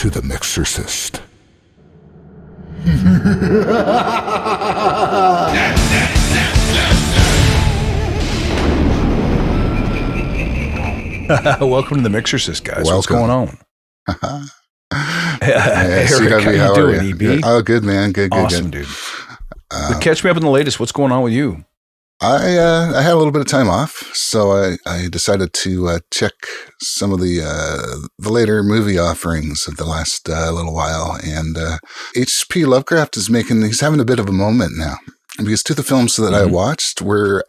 to the Mixorcist. Welcome to the Mixorcist, guys. Welcome. What's going on? Hey, Eric, how you doing, EB? Oh, good, man. Good. Awesome, dude. Catch me up on the latest. What's going on with you? I had a little bit of time off, so I decided to check some of the later movie offerings of the last little while. And H.P. Lovecraft he's having a bit of a moment now, because two of the films that I watched were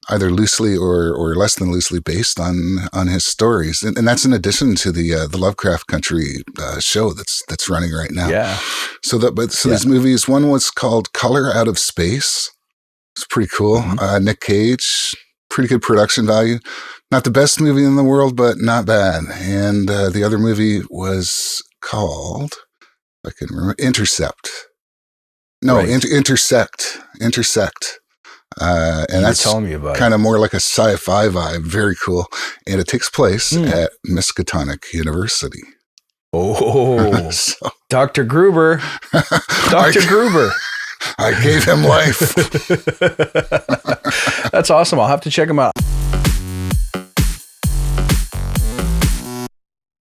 either loosely or less than loosely based on his stories, and that's in addition to the Lovecraft Country show that's running right now. Yeah. So these movies, one was called Color Out of Space. It's pretty cool. Nick Cage, pretty good production value. Not the best movie in the world, but not bad. And the other movie was called, if I can remember, Intercept. No, Right. Intersect. And that's telling me about kind of more like a sci-fi vibe. Very cool. And it takes place at Miskatonic University. Oh, So, Dr. Gruber. Dr. Gruber. I gave him life. That's awesome. I'll have to check him out.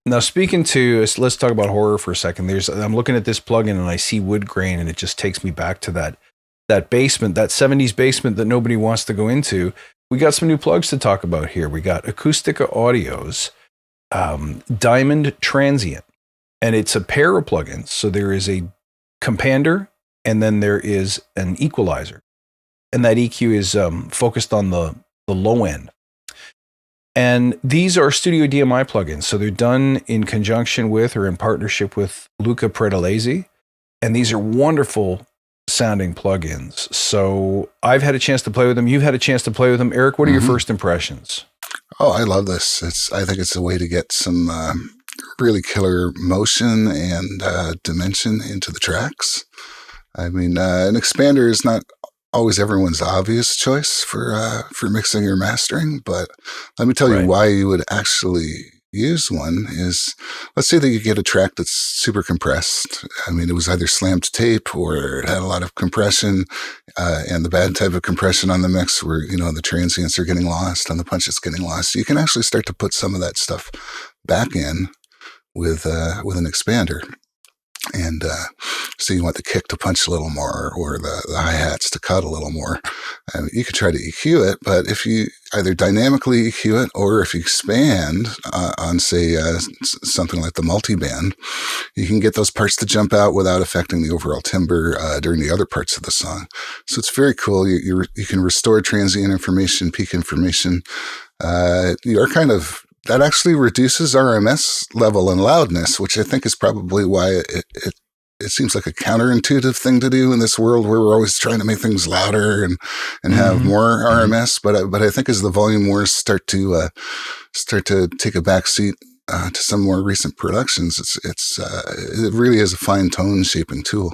Now, let's talk about horror for a second. I'm looking at this plugin and I see wood grain, and it just takes me back to that basement, that 70s basement that nobody wants to go into. We got some new plugs to talk about here. We got Acustica Audio's Diamond Transient, and it's a pair of plugins. So there is a compander, and then there is an equalizer. And that EQ is focused on the low end. And these are Studio DMI plugins. So they're done in conjunction with or in partnership with Luca Predalesi. And these are wonderful sounding plugins. So I've had a chance to play with them. You've had a chance to play with them. Eric, what are your first impressions? Oh, I love this. I think it's a way to get some really killer motion and dimension into the tracks. I mean, an expander is not always everyone's obvious choice for mixing or mastering, but let me tell you why you would actually use one is, let's say that you get a track that's super compressed. I mean, it was either slammed tape or it had a lot of compression, and the bad type of compression on the mix where, the transients are getting lost and the punch is getting lost. You can actually start to put some of that stuff back in with an expander. And so you want the kick to punch a little more, or the hi-hats to cut a little more. You could try to EQ it, but if you either dynamically EQ it, or if you expand on, say, something like the multiband, you can get those parts to jump out without affecting the overall timbre during the other parts of the song. So it's very cool. You can restore transient information, peak information. That actually reduces RMS level and loudness, which I think is probably why it seems like a counterintuitive thing to do in this world where we're always trying to make things louder and have more RMS. But I think as the volume wars start to take a backseat to some more recent productions, it really is a fine tone shaping tool.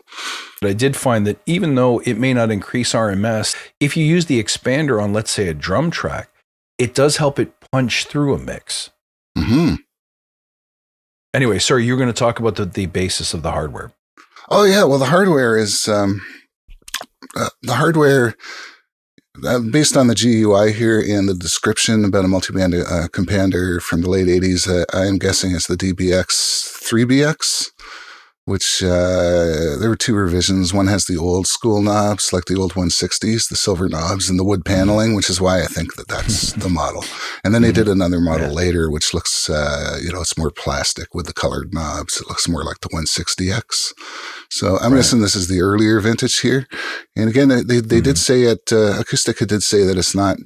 But I did find that even though it may not increase RMS, if you use the expander on, let's say, a drum track, it does help it punch through a mix. Anyway, sorry, you're going to talk about the basis of the hardware. Oh yeah, well, the hardware is based on the GUI here and the description about a multiband compander from the late 80s. I am guessing it's the DBX 3BX, which there were two revisions. One has the old school knobs, like the old 160s, the silver knobs, and the wood paneling, which is why I think that's the model. And then they did another model later, which looks, it's more plastic with the colored knobs. It looks more like the 160X. So I'm guessing this is the earlier vintage here. And again, they did say Acustica did say that it's not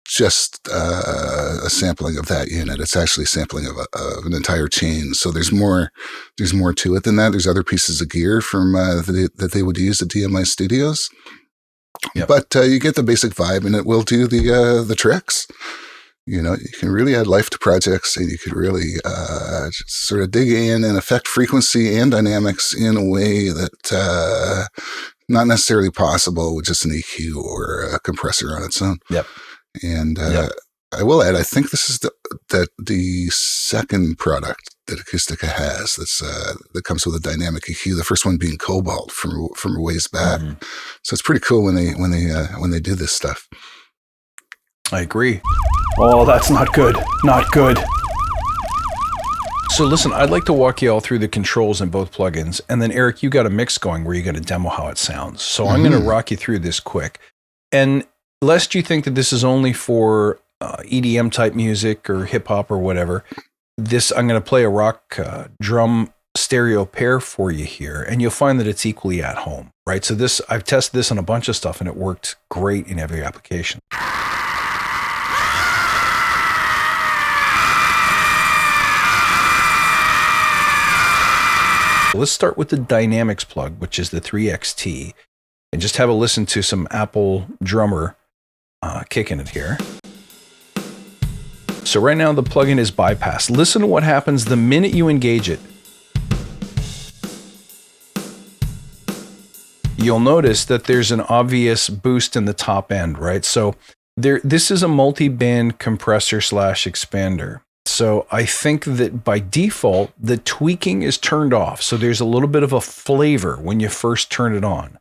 just a sampling of that unit. It's actually sampling of an entire chain. So there's more to it than that. There's other pieces of gear from that they would use at DMI Studios. Yep. But you get the basic vibe, and it will do the tricks. You can really add life to projects, and you could really just sort of dig in and affect frequency and dynamics in a way that not necessarily possible with just an EQ or a compressor on its own. Yep. And I will add, I think this is the second product Acustica has. That comes with a dynamic EQ. The first one being Cobalt from a ways back. Mm-hmm. So it's pretty cool when they do this stuff. I agree. Oh, that's not good. Not good. So listen, I'd like to walk you all through the controls in both plugins. And then Eric, you got a mix going where you're going to demo how it sounds. So I'm going to rock you through this quick. And lest you think that this is only for EDM type music or hip hop or whatever, I'm going to play a rock drum stereo pair for you here. And you'll find that it's equally at home, right? So I've tested this on a bunch of stuff and it worked great in every application. Let's start with the Dynamics plug, which is the 3XT, and just have a listen to some Apple drummer kicking it here. So right now the plugin is bypassed. Listen to what happens the minute you engage it. You'll notice that there's an obvious boost in the top end, right? So this is a multi-band compressor / expander. So I think that by default, the tweaking is turned off. So there's a little bit of a flavor when you first turn it on,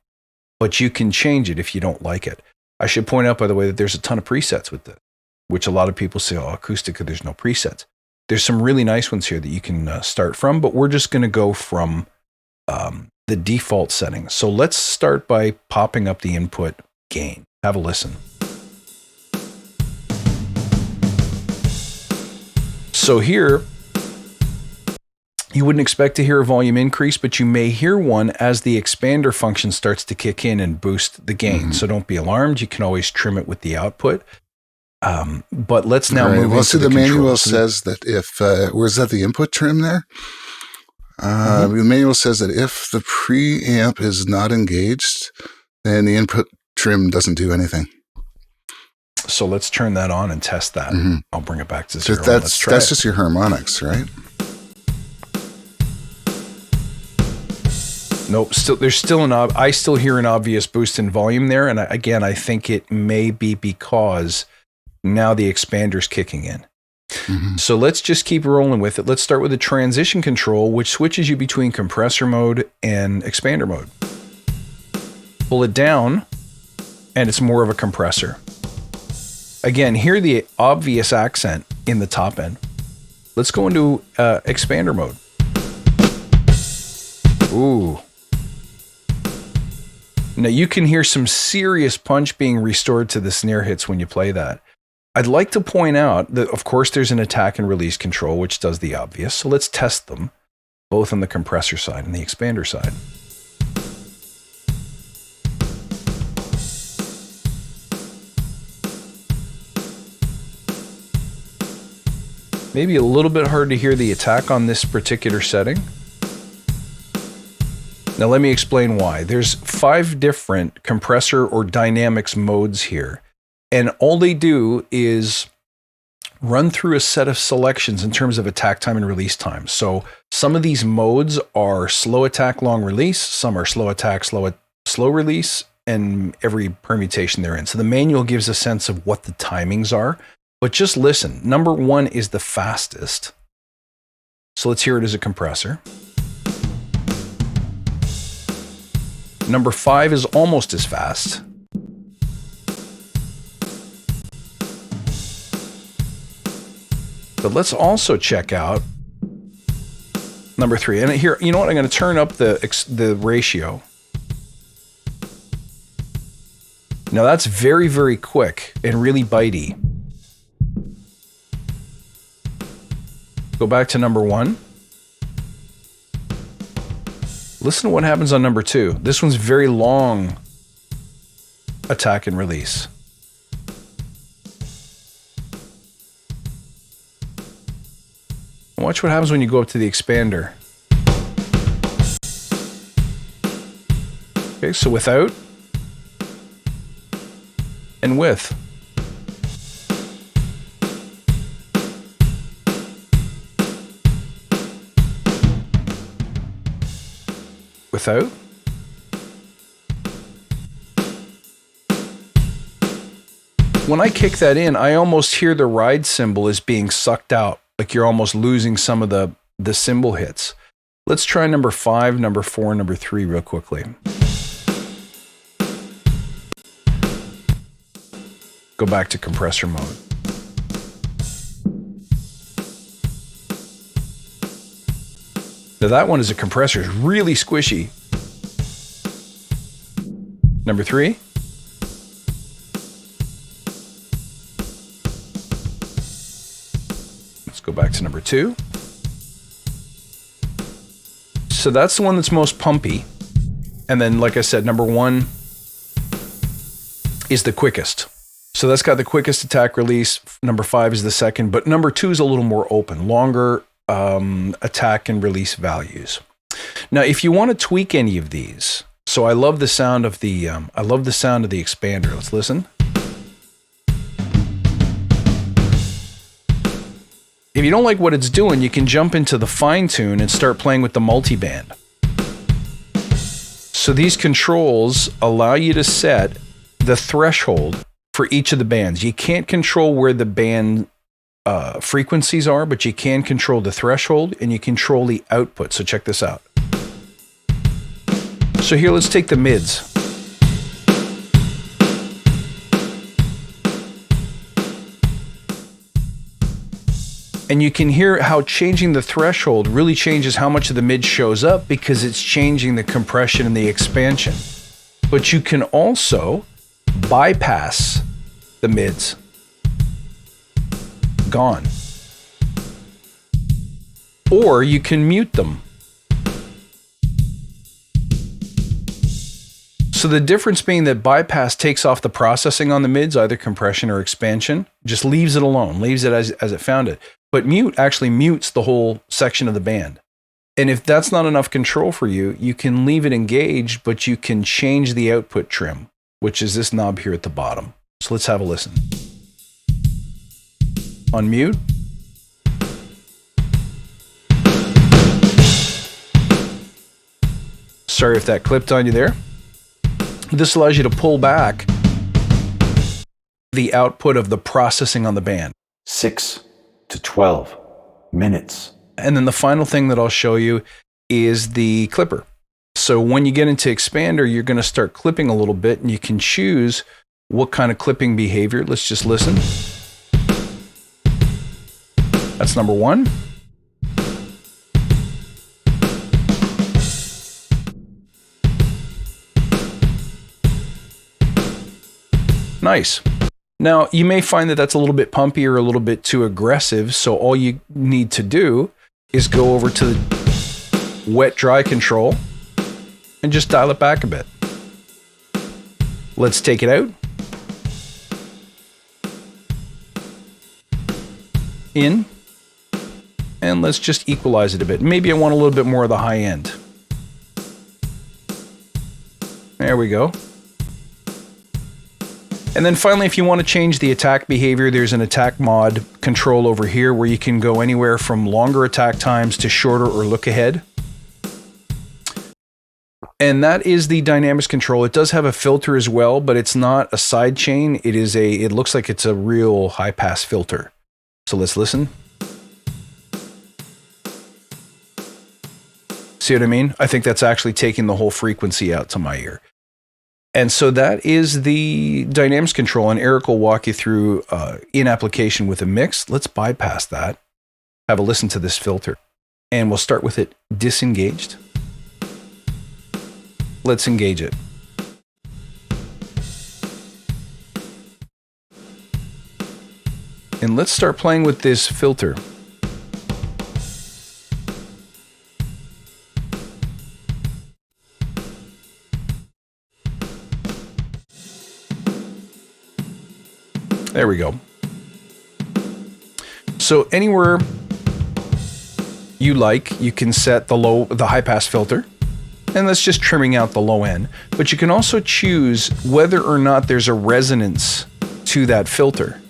but you can change it if you don't like it. I should point out, by the way, that there's a ton of presets with this, which a lot of people say, oh, Acustica, there's no presets. There's some really nice ones here that you can start from, but we're just going to go from the default settings. So let's start by popping up the input gain. Have a listen. So here, you wouldn't expect to hear a volume increase, but you may hear one as the expander function starts to kick in and boost the gain. Mm-hmm. So don't be alarmed. You can always trim it with the output. But let's now move on to the manual says that if, where's that the input trim there? The manual says that if the preamp is not engaged, then the input trim doesn't do anything. So let's turn that on and test that. Mm-hmm. I'll bring it back to zero. That's just your harmonics, right? Nope. I still hear an obvious boost in volume there. And again, I think it may be because now the expander's kicking in. Mm-hmm. So let's just keep rolling with it. Let's start with the transition control, which switches you between compressor mode and expander mode. Pull it down, and it's more of a compressor. Again, hear the obvious accent in the top end. Let's go into expander mode. Ooh. Now you can hear some serious punch being restored to the snare hits when you play that. I'd like to point out that, of course, there's an attack and release control, which does the obvious. So let's test them, both on the compressor side and the expander side. Maybe a little bit hard to hear the attack on this particular setting. Now let me explain why. There's 5 different compressor or dynamics modes here. And all they do is run through a set of selections in terms of attack time and release time. So some of these modes are slow attack, long release. Some are slow attack, slow release, and every permutation they're in. So the manual gives a sense of what the timings are. But just listen. Number 1 is the fastest. So let's hear it as a compressor. Number 5 is almost as fast. But let's also check out number 3. And here, you know what? I'm going to turn up the ratio. Now that's very, very quick and really bitey. Go back to number 1. Listen to what happens on number 2. This one's very long attack and release. Watch what happens when you go up to the expander. Okay, so without and with. Without. When I kick that in, I almost hear the ride cymbal is being sucked out. Like you're almost losing some of the the cymbal hits. Let's try number 5, number 4, number 3 real quickly. Go back to compressor mode. Now that one is a compressor, it's really squishy. Number 3. Let's go back to number 2. So that's the one that's most pumpy. And then, like I said, number 1 is the quickest. So that's got the quickest attack release. Number 5 is the second, but number 2 is a little more open, longer attack and release values. Now, if you want to tweak any of these, so I love the sound of the expander. Let's listen. If you don't like what it's doing, you can jump into the fine tune and start playing with the multiband. So these controls allow you to set the threshold for each of the bands. You can't control where the band frequencies are, but you can control the threshold and you control the output. So check this out. So here, let's take the mids. And you can hear how changing the threshold really changes how much of the mid shows up because it's changing the compression and the expansion. But you can also bypass the mids. Gone. Or you can mute them. So the difference being that bypass takes off the processing on the mids, either compression or expansion, just leaves it alone, leaves it as it found it. But mute actually mutes the whole section of the band. And if that's not enough control for you, you can leave it engaged, but you can change the output trim, which is this knob here at the bottom. So let's have a listen. On mute. Sorry if that clipped on you there. This allows you to pull back the output of the processing on the band. 6 to 12 minutes. And then the final thing that I'll show you is the clipper. So when you get into expander, you're going to start clipping a little bit and you can choose what kind of clipping behavior. Let's just listen. That's number 1. Nice. Now, you may find that that's a little bit pumpy or a little bit too aggressive, so all you need to do is go over to the wet-dry control and just dial it back a bit. Let's take it out. In. And let's just equalize it a bit. Maybe I want a little bit more of the high end. There we go. And then finally, if you want to change the attack behavior, there's an attack mod control over here where you can go anywhere from longer attack times to shorter or look ahead. And that is the dynamics control. It does have a filter as well, but it's not a side chain. It looks like it's a real high pass filter. So let's listen. See what I mean? I think that's actually taking the whole frequency out to my ear. And so that is the dynamics control, and Eric will walk you through in application with a mix. Let's bypass that. Have a listen to this filter. And we'll start with it disengaged. Let's engage it. And let's start playing with this filter. There we go. So anywhere you like, you can set the high pass filter, and that's just trimming out the low end. But you can also choose whether or not there's a resonance to that filter.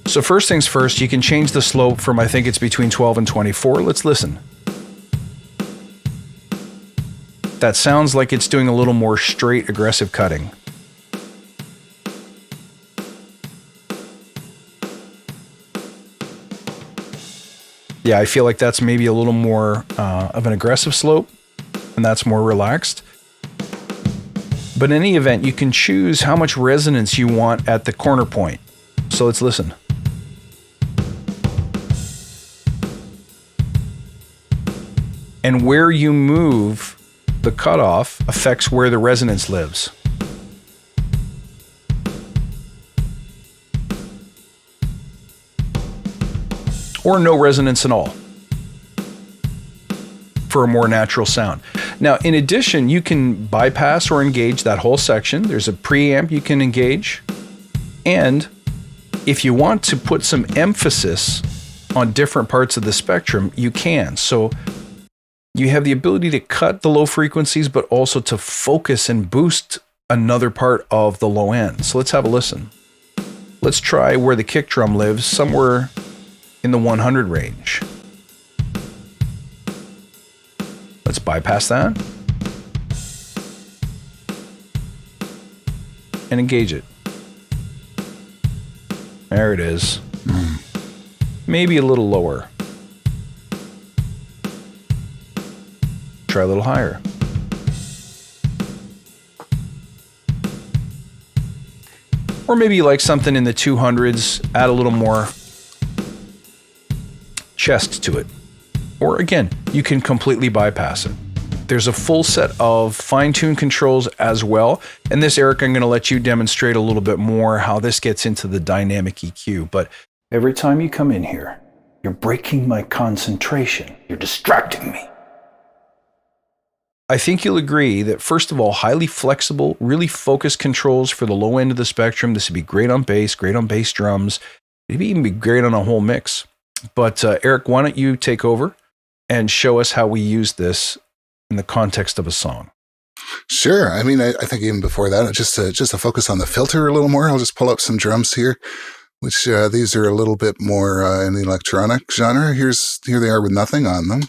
So first things first, you can change the slope from, I think it's between 12 and 24. Let's listen. That sounds like it's doing a little more straight, aggressive cutting. Yeah, I feel like that's maybe a little more of an aggressive slope, and that's more relaxed. But in any event, you can choose how much resonance you want at the corner point. So let's listen. And where you move the cutoff affects where the resonance lives. Or no resonance at all for a more natural sound. Now, in addition, you can bypass or engage that whole section. There's a preamp you can engage. And if you want to put some emphasis on different parts of the spectrum, you can. So you have the ability to cut the low frequencies, but also to focus and boost another part of the low end. So let's have a listen. Let's try where the kick drum lives, somewhere in the 100 range. Let's bypass that and engage it. There it is. Maybe a little lower. Try a little higher. Or maybe you like something in the 200s, add a little more chest to it. Or again, you can completely bypass it. There's a full set of fine-tuned controls as well. And this, Eric, I'm going to let you demonstrate a little bit more how this gets into the dynamic EQ. But Every time you come in here, you're breaking my concentration. You're distracting me. I think you'll agree that, first of all, highly flexible, really focused controls for the low end of the spectrum. This would be great on bass drums, maybe even be great on a whole mix. But Eric, why don't you take over and show us how we use this in the context of a song? Sure. I mean, I think even before that, just to focus on the filter a little more, I'll just pull up some drums here, which these are a little bit more in the electronic genre. Here they are with nothing on them.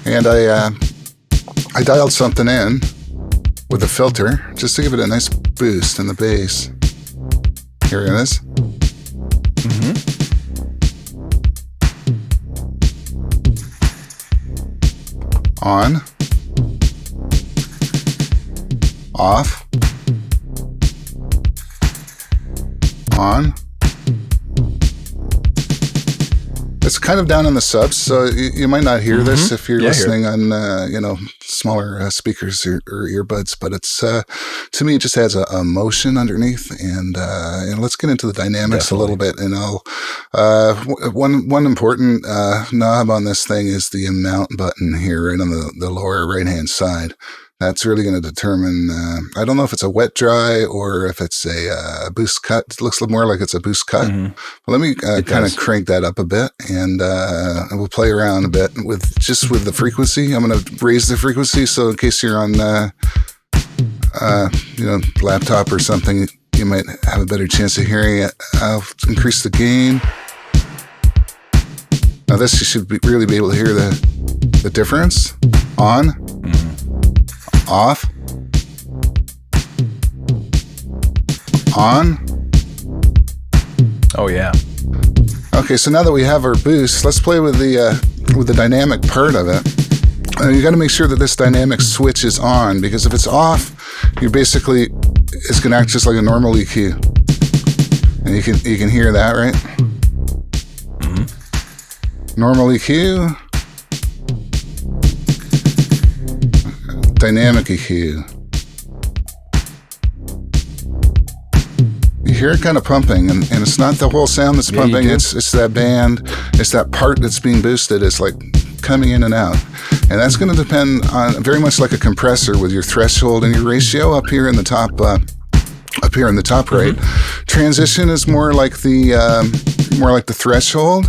And I dialed something in with a filter just to give it a nice boost in the bass. Here it is. Mm-hmm. On. Off. On. It's kind of down in the subs, so you might not hear this if you're listening on smaller speakers or earbuds. But it's to me, it just adds a motion underneath, and let's get into the dynamics a little bit. And one important knob on this thing is the amount button here, right on the lower right hand side. That's really going to determine, I don't know if it's a wet dry or if it's a boost cut. It looks more like it's a boost cut. Mm-hmm. But let me kind of crank that up a bit, and we'll play around a bit with the frequency. I'm going to raise the frequency, so in case you're on laptop or something, you might have a better chance of hearing it. I'll increase the gain. Now this, you should really be able to hear the difference. On. Mm-hmm. Off. On. Oh yeah. Okay, so now that we have our boost, let's play with the dynamic part of it. You got to make sure that this dynamic switch is on, because if it's off, it's going to act just like a normal EQ, and you can hear that, right? Mm-hmm. Normal EQ. Dynamic EQ. You hear it kind of pumping, and it's not the whole sound that's pumping. It's that band. It's that part that's being boosted. It's like coming in and out, and that's going to depend on very much like a compressor with your threshold and your ratio up here in the top. Up here in the top right. Mm-hmm. Transition is more like the threshold.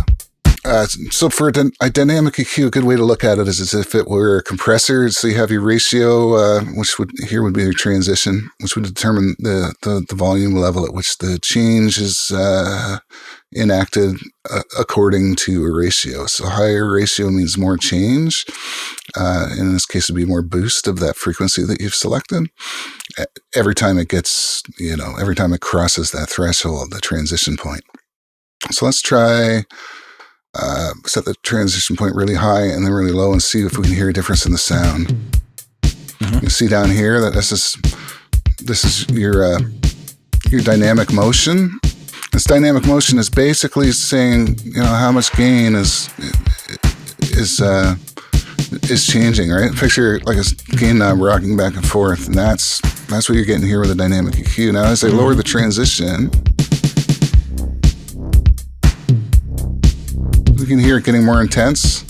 So for a dynamic EQ, a good way to look at it is as if it were a compressor. So you have your ratio, which would be your transition, which would determine the volume level at which the change is enacted according to a ratio. So higher ratio means more change. In this case, it'd be more boost of that frequency that you've selected. Every time it crosses that threshold, the transition point. So let's try set the transition point really high and then really low and see if we can hear a difference in the sound. You see down here that this is your dynamic motion. This dynamic motion is basically saying, how much gain is changing, right? Picture like a gain knob rocking back and forth, and that's what you're getting here with a dynamic EQ. Now, as I lower the transition, we can hear it getting more intense.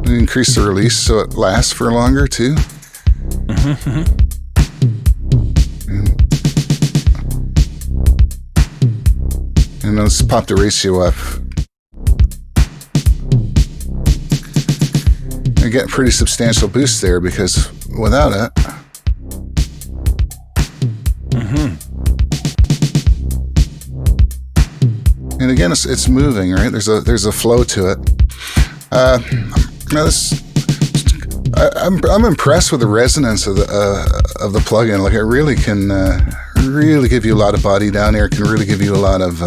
We increase the release so it lasts for longer too. And let's pop the ratio up. I get a pretty substantial boost there because without it. And again, it's moving, right? There's a flow to it. I'm impressed with the resonance of the plugin. Like, it really can really give you a lot of body down there. It can really give you a lot of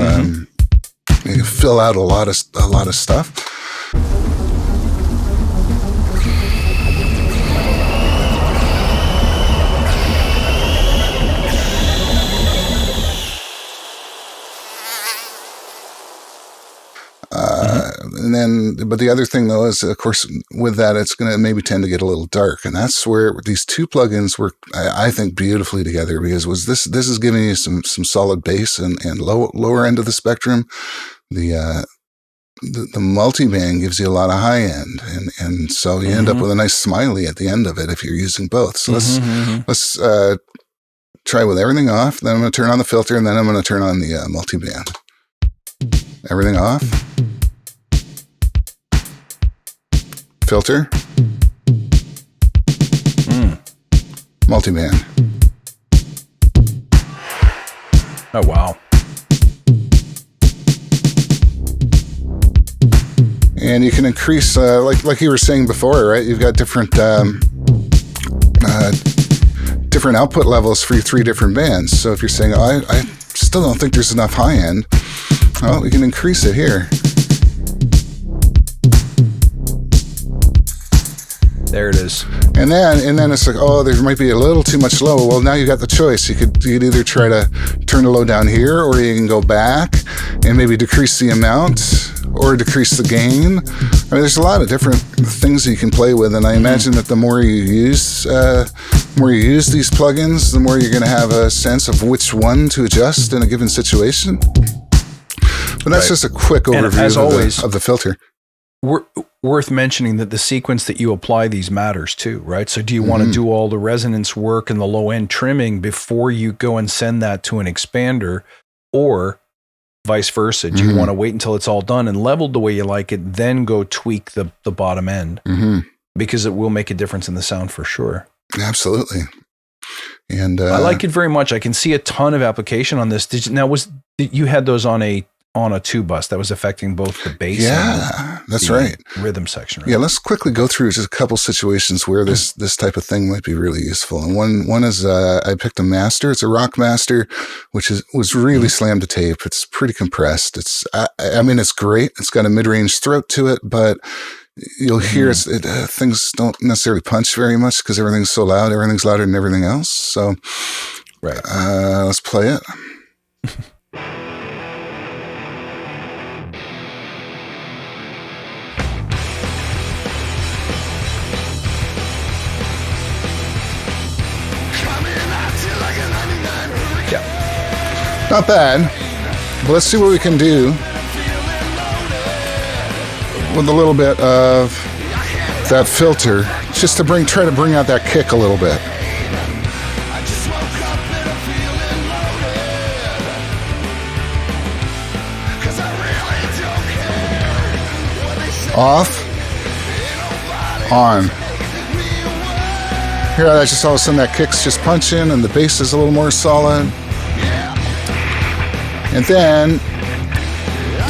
you can fill out a lot of stuff. But the other thing though is, of course, with that, it's going to maybe tend to get a little dark, and that's where these two plugins work, I think, beautifully together. Because this is giving you some solid bass and lower end of the spectrum. The multiband gives you a lot of high end, and so you end up with a nice smiley at the end of it if you're using both. So let's try with everything off. Then I'm going to turn on the filter, and then I'm going to turn on the multiband. Everything off. Filter. Multiband. Oh, wow. And you can increase, like you were saying before, right? You've got different output levels for your three different bands. So if you're saying, I still don't think there's enough high end, well, we can increase it here. There it is. And then it's like, there might be a little too much low. Well, now you got the choice. You could either try to turn the low down here, or you can go back and maybe decrease the amount or decrease the gain. I mean, there's a lot of different things you can play with, and I imagine that the more you use these plugins, the more you're going to have a sense of which one to adjust in a given situation. But that's just a quick overview of the filter. Worth mentioning that the sequence that you apply these matters too, right? So do you want to do all the resonance work and the low end trimming before you go and send that to an expander, or vice versa? Do you want to wait until it's all done and leveled the way you like it, then go tweak the bottom end? Because it will make a difference in the sound for sure. Absolutely. And I like it very much. I can see a ton of application on this. You had those on a 2-bus that was affecting both the bass and that's right, rhythm section, right? Yeah, let's quickly go through just a couple situations where this type of thing might be really useful. And one is I picked a master. It's a rock master, which was really slammed to tape. It's pretty compressed. It's it's great. It's got a mid-range throat to it, but you'll hear things don't necessarily punch very much because everything's so loud. Everything's louder than everything else. So, right. Let's play it. Not bad, but let's see what we can do with a little bit of that filter, just to try to bring out that kick a little bit. Off. On. Here, I just all of a sudden that kick's just punching and the bass is a little more solid. And then,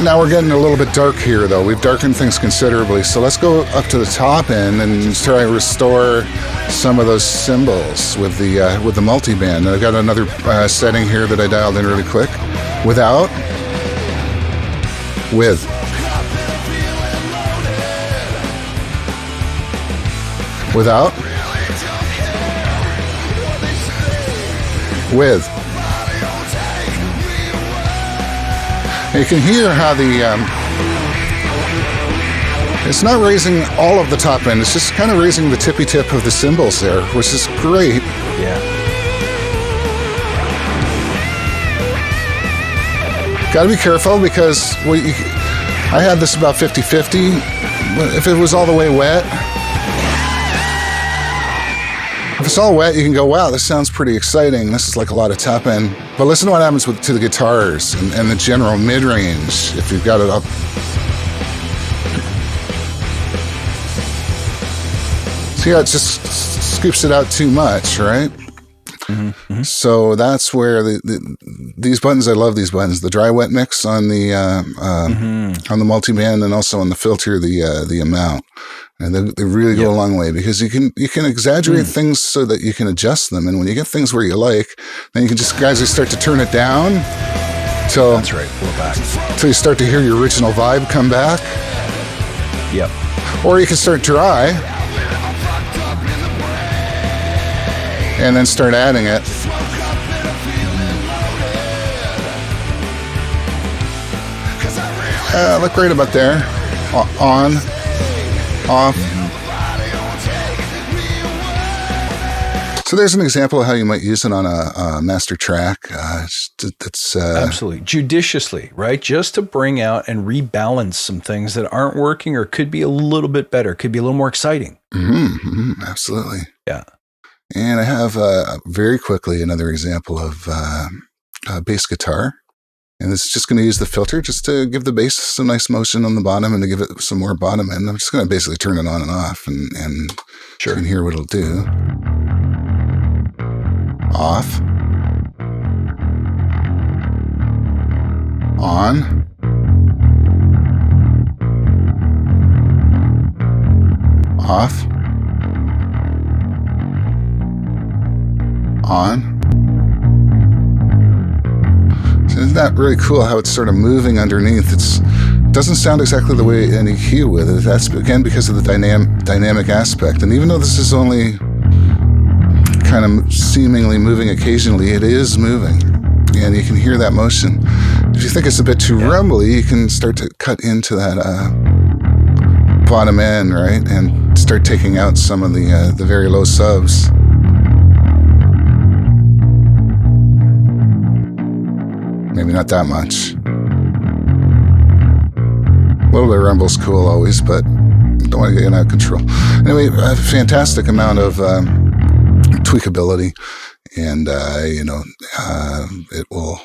now we're getting a little bit dark here though. We've darkened things considerably. So let's go up to the top end and try to restore some of those cymbals with the multi-band. I've got another setting here that I dialed in really quick. Without. With. Without. With. And you can hear how it's not raising all of the top end, it's just kind of raising the tippy tip of the cymbals there, which is great. Yeah. Got to be careful because I had this about 50-50. If it was all the way wet, if it's all wet, you can go, wow, this sounds pretty exciting. This is like a lot of top end. But listen to what happens to the guitars and the general mid-range if you've got it up. See how it just scoops it out too much, right? Mm-hmm, mm-hmm. So that's where these buttons, I love these buttons. The dry wet mix on the on the multiband and also on the filter, the amount. And they really go a long way because you can exaggerate things so that you can adjust them. And when you get things where you like, then you can just gradually start to turn it down till that's right, pull it back till you start to hear your original vibe come back. Yep. Or you can start dry and then start adding it. Look right about there. On. Off. So there's an example of how you might use it on a master track. That's absolutely judiciously, right? Just to bring out and rebalance some things that aren't working or could be a little bit better, could be a little more exciting. Absolutely. Yeah. And I have very quickly another example of bass guitar. And it's just going to use the filter just to give the bass some nice motion on the bottom and to give it some more bottom end. I'm just going to basically turn it on and off and sure. You can hear what it'll do. Off. On. Off. On. Isn't that really cool how it's sort of moving underneath? It doesn't sound exactly the way any hue with it. That's, again, because of the dynamic aspect. And even though this is only kind of seemingly moving occasionally, it is moving. And you can hear that motion. If you think it's a bit too rumbly, you can start to cut into that bottom end, right? And start taking out some of the very low subs. Maybe not that much. A little bit of rumble's cool always, but don't want to get out of control. Anyway, a fantastic amount of tweakability, and it will.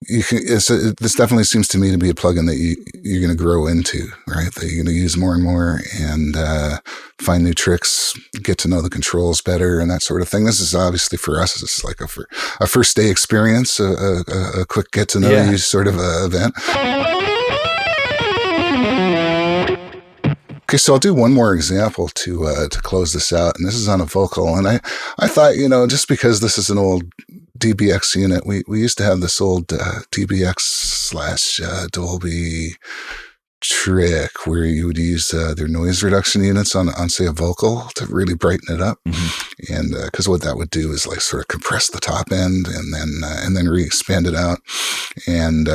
This definitely seems to me to be a plugin that you're going to grow into, right? That you're going to use more and more and find new tricks, get to know the controls better, and that sort of thing. This is obviously for us, it's like a first day experience, a quick get to know you sort of event. Okay, so I'll do one more example to close this out, and this is on a vocal. And I thought, just because this is an old DBX unit, we used to have this old DBX / Dolby trick where you would use their noise reduction units on say a vocal to really brighten it up, and because what that would do is like sort of compress the top end and then re-expand it out, and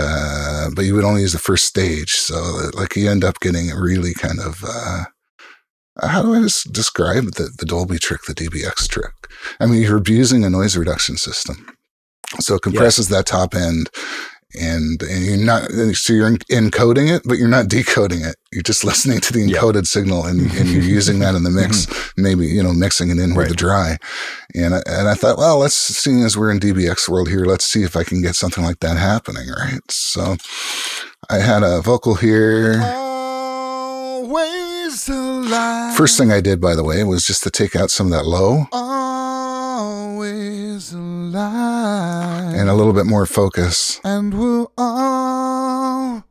but you would only use the first stage, so like you end up getting a really kind of how do I just describe the Dolby trick, the DBX trick? I mean, you're abusing a noise reduction system, so it compresses that top end. And you're not, so you're encoding it, but you're not decoding it. You're just listening to the encoded signal, and you're using that in the mix, maybe, mixing it in with the dry. And I thought, well, seeing as we're in DBX world here, let's see if I can get something like that happening, right? So I had a vocal here. Always First thing I did, by the way, was just to take out some of that low. Always alive. And a little bit more focus. And we'll always.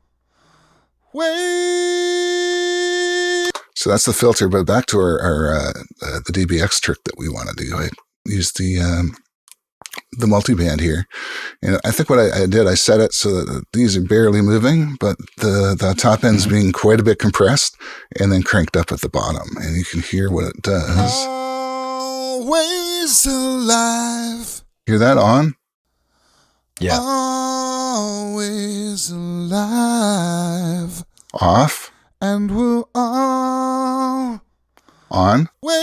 So that's the filter, but back to our the DBX trick that we want to do. I used the multiband here. And I think what I did, I set it so that these are barely moving, but the top end's being quite a bit compressed and then cranked up at the bottom. And you can hear what it does. Always alive. Hear that on? Yeah. Always alive. Off. And we'll all on. Ways.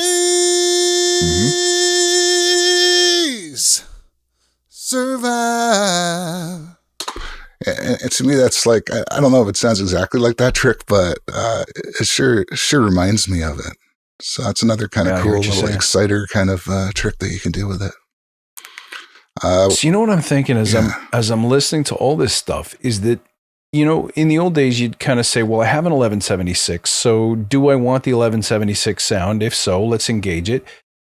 Survive. And to me, that's like, I don't know if it sounds exactly like that trick, but it sure reminds me of it. So that's another kind of cool little exciter kind of trick that you can do with it. So you know what I'm thinking as I'm listening to all this stuff is that, you know, in the old days, you'd kind of say, well, I have an 1176. So do I want the 1176 sound? If so, let's engage it.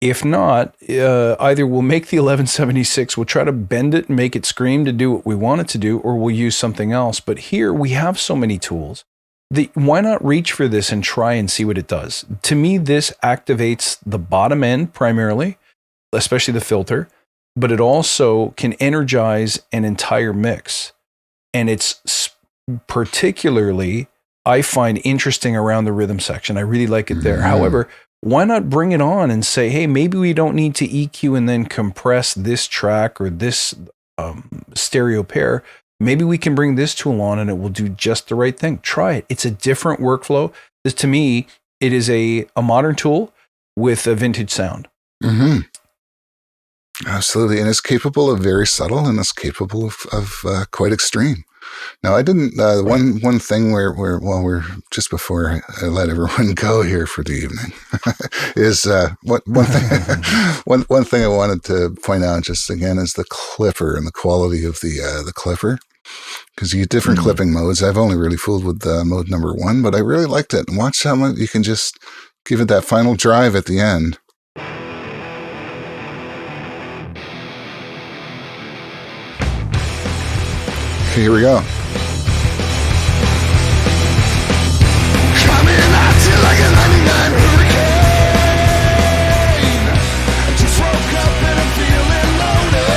If not, either we'll make the 1176, we'll try to bend it and make it scream to do what we want it to do, or we'll use something else. But here we have so many tools. Why not reach for this and try and see what it does? To me, this activates the bottom end primarily, especially the filter, but it also can energize an entire mix. And it's particularly, I find interesting around the rhythm section. I really like it there. However, why not bring it on and say, hey, maybe we don't need to EQ and then compress this track or this stereo pair. Maybe we can bring this tool on and it will do just the right thing. Try it. It's a different workflow. This, to me, it is a modern tool with a vintage sound. Mm-hmm. Absolutely. And it's capable of very subtle and it's capable of quite extreme. Now, I didn't, one thing where we're just before I let everyone go here for the evening is, one thing I wanted to point out just again is the clipper and the quality of the clipper. Because you get different clipping modes. I've only really fooled with mode number 1, but I really liked it. And watch how much you can just give it that final drive at the end. Okay, here we go. Coming at you like a 99 hurricane. I just woke up and I'm feeling loaded.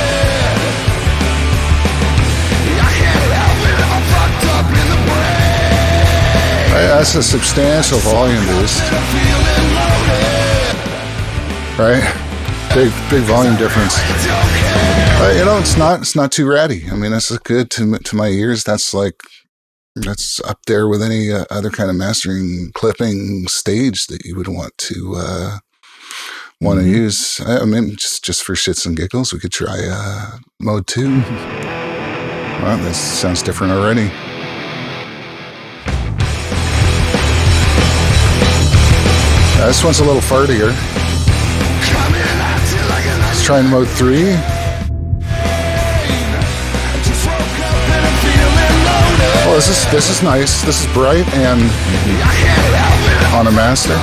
I can't help it if I'm fucked up in the brain. That's a substantial volume boost. Right? Big volume difference. You know, it's not too ratty. I mean, that's good to my ears. That's up there with any other kind of mastering clipping stage that you would want to use. I mean, just for shits and giggles, we could try mode 2. Well, this sounds different already. This one's a little fartier. Let's try mode 3. Oh, this is nice. This is bright and on a master.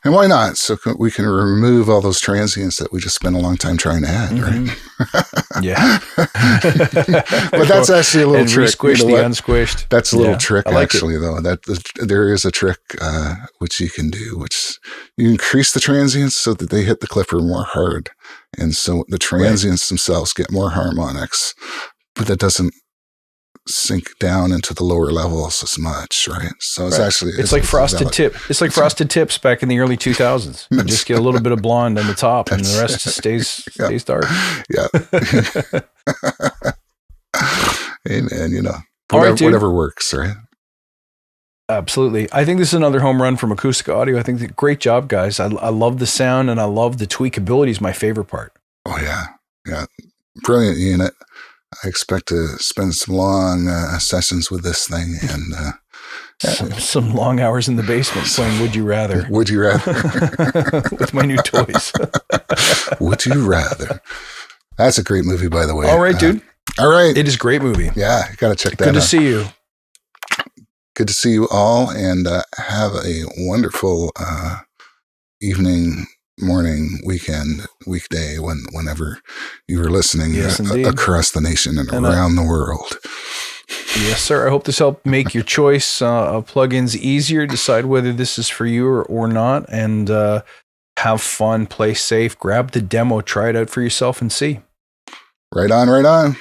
And why not? So we can remove all those transients that we just spent a long time trying to add, right? Yeah. But that's actually a little trick. Squish the unsquished. That's a little trick, actually, though. There is a trick which you can do, which you increase the transients so that they hit the clipper more hard. And so the transients themselves get more harmonics, but that doesn't sink down into the lower levels as much, right? So it's actually it's like frosted tip. It's like frosted tips back in the early 2000s. You just get a little bit of blonde on the top, and the rest stays dark. Yeah. Amen. You know, whatever works, right? Absolutely. I think this is another home run from Acustica Audio. I think great job, guys. I love the sound and I love the tweakability is my favorite part. Oh yeah, yeah, brilliant unit. I expect to spend some long sessions with this thing and some long hours in the basement playing Would You Rather. Would you rather? With my new toys. Would you rather? That's a great movie, by the way. All right, dude. All right. It is a great movie. Yeah, you got to check that Good out. to see you. Good to see you all, and have a wonderful evening, morning, weekend, weekday, whenever you are listening across the nation and around the world. Yes, sir. I hope this helped make your choice of plugins easier, decide whether this is for you or not, and have fun, play safe, grab the demo, try it out for yourself and see. Right on, right on.